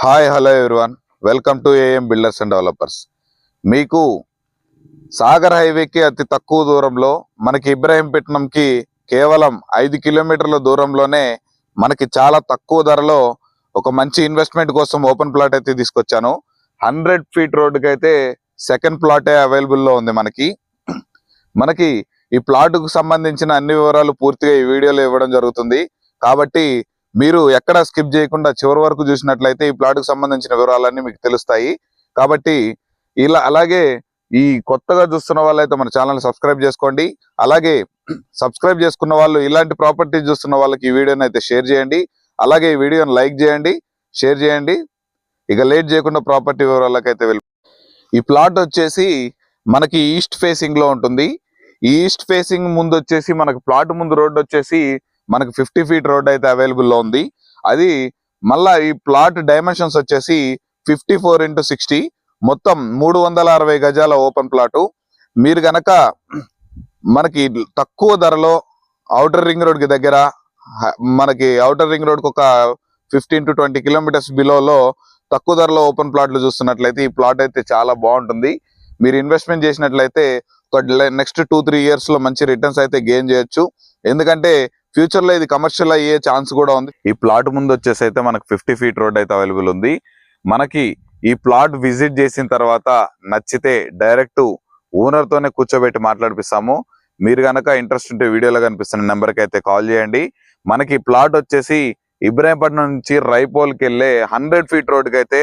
Hi hello everyone, welcome to AM builders and developers. మీకు సాగర్ హైవేకి అతి తక్కువ దూరంలో మనకి ఇబ్రాహీంపట్నంకి కేవలం 5 కిలోమీటర్ల దూరంలోనే మనకి చాలా తక్కువ ధరలో ఒక మంచి ఇన్వెస్ట్మెంట్ కోసం ఓపెన్ ప్లాట్ అయితే తీసుకొచ్చాను. 100 ఫీట్ రోడ్డుకి అయితే సెకండ్ ప్లాటే అవైలబుల్లో ఉంది. మనకి ఈ ప్లాట్కు సంబంధించిన అన్ని వివరాలు పూర్తిగా ఈ వీడియోలో ఇవ్వడం జరుగుతుంది. కాబట్టి మీరు ఎక్కడ స్కిప్ చేయకుండా చివరి వరకు చూసినట్లయితే ఈ ప్లాట్కు సంబంధించిన వివరాలన్నీ మీకు తెలుస్తాయి. కాబట్టి అలాగే ఈ కొత్తగా చూస్తున్న వాళ్ళైతే మన ఛానల్ సబ్స్క్రైబ్ చేసుకోండి. అలాగే సబ్స్క్రైబ్ చేసుకున్న వాళ్ళు ఇలాంటి ప్రాపర్టీస్ చూస్తున్న వాళ్ళకి ఈ వీడియోని అయితే షేర్ చేయండి. అలాగే ఈ వీడియోని లైక్ చేయండి, షేర్ చేయండి. ఇక లేట్ చేయకుండా ప్రాపర్టీ వివరాలకైతే ఈ ప్లాట్ వచ్చేసి మనకి ఈస్ట్ ఫేసింగ్ లో ఉంటుంది. ఈ ఈస్ట్ ఫేసింగ్ ముందు వచ్చేసి మనకి ప్లాట్ ముందు రోడ్ వచ్చేసి మనకి 50 ఫీట్ రోడ్ అయితే అవైలబుల్లో ఉంది. అది మళ్ళా ఈ ప్లాట్ డైమెన్షన్స్ వచ్చేసి 54x60, మొత్తం 360 గజాల ఓపెన్ ప్లాటు. మీరు గనక మనకి తక్కువ ధరలో ఔటర్ రింగ్ రోడ్ కి దగ్గర, మనకి ఔటర్ రింగ్ రోడ్ కి ఒక 15 to 20 కిలోమీటర్స్ బిలోలో తక్కువ ధరలో ఓపెన్ ప్లాట్లు చూస్తున్నట్లయితే ఈ ప్లాట్ అయితే చాలా బాగుంటుంది. మీరు ఇన్వెస్ట్మెంట్ చేసినట్లయితే నెక్స్ట్ 2-3 ఇయర్స్ లో మంచి రిటర్న్స్ అయితే గెయిన్ చేయొచ్చు. ఎందుకంటే ఫ్యూచర్ లో ఇది కమర్షియల్ అయ్యే ఛాన్స్ కూడా ఉంది. ఈ ప్లాట్ ముందు వచ్చేసి అయితే మనకు 50 ఫీట్ రోడ్ అయితే అవైలబుల్ ఉంది. మనకి ఈ ప్లాట్ విజిట్ చేసిన తర్వాత నచ్చితే డైరెక్ట్ ఓనర్ తోనే కూర్చోబెట్టి మాట్లాడిపిస్తాము. మీరు కనుక ఇంట్రెస్ట్ ఉంటే వీడియోలో కనిపిస్తున్న నెంబర్కి అయితే కాల్ చేయండి. మనకి ప్లాట్ వచ్చేసి ఇబ్రాహీంపట్నం నుంచి రైపోల్కి వెళ్ళే 100 ఫీట్ రోడ్కి అయితే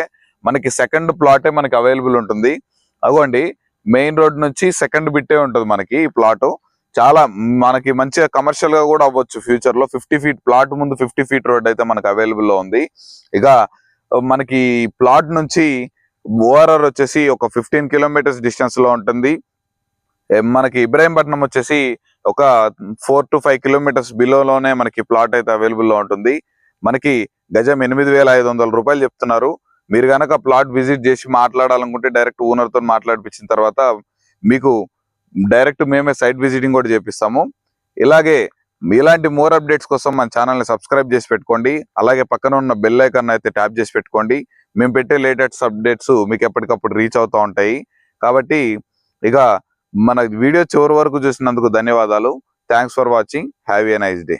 మనకి సెకండ్ ప్లాటే మనకి అవైలబుల్ ఉంటుంది. అగోండి, మెయిన్ రోడ్ నుంచి సెకండ్ బిట్టే ఉంటుంది మనకి ఈ ప్లాట్. చాలా మనకి మంచిగా కమర్షియల్ గా కూడా అవ్వచ్చు ఫ్యూచర్ లో. 50 ఫీట్ ప్లాట్ ముందు 50 ఫీట్ రోడ్ అయితే మనకి అవైలబుల్ లో ఉంది. ఇక మనకి ప్లాట్ నుంచి ఓఆర్ఆర్ వచ్చేసి ఒక 15 కిలోమీటర్స్ డిస్టెన్స్ లో ఉంటుంది. మనకి ఇబ్రాహీంపట్నం వచ్చేసి ఒక 4 to 5 కిలోమీటర్స్ బిలోలోనే మనకి ప్లాట్ అయితే అవైలబుల్ లో ఉంటుంది. మనకి గజం 8,500 రూపాయలు చెప్తున్నారు. మీరు కనుక ప్లాట్ విజిట్ చేసి మాట్లాడాలనుకుంటే డైరెక్ట్ ఓనర్ తో మాట్లాడిపించిన తర్వాత మీకు డైరెక్ట్ మేమే సైట్ విజిటింగ్ కూడా చేపిస్తాము. ఇలాగే ఇలాంటి మోర్ అప్డేట్స్ కోసం మన ఛానల్ని సబ్స్క్రైబ్ చేసి పెట్టుకోండి. అలాగే పక్కన ఉన్న బెల్ ఐకాన్ అయితే ట్యాప్ చేసి పెట్టుకోండి. మేము పెట్టే లేటెస్ట్ అప్డేట్స్ మీకు ఎప్పటికప్పుడు రీచ్ అవుతూ ఉంటాయి. కాబట్టి ఇక మన వీడియో చివరి వరకు చూసినందుకు ధన్యవాదాలు. Thanks for watching. Have a nice day.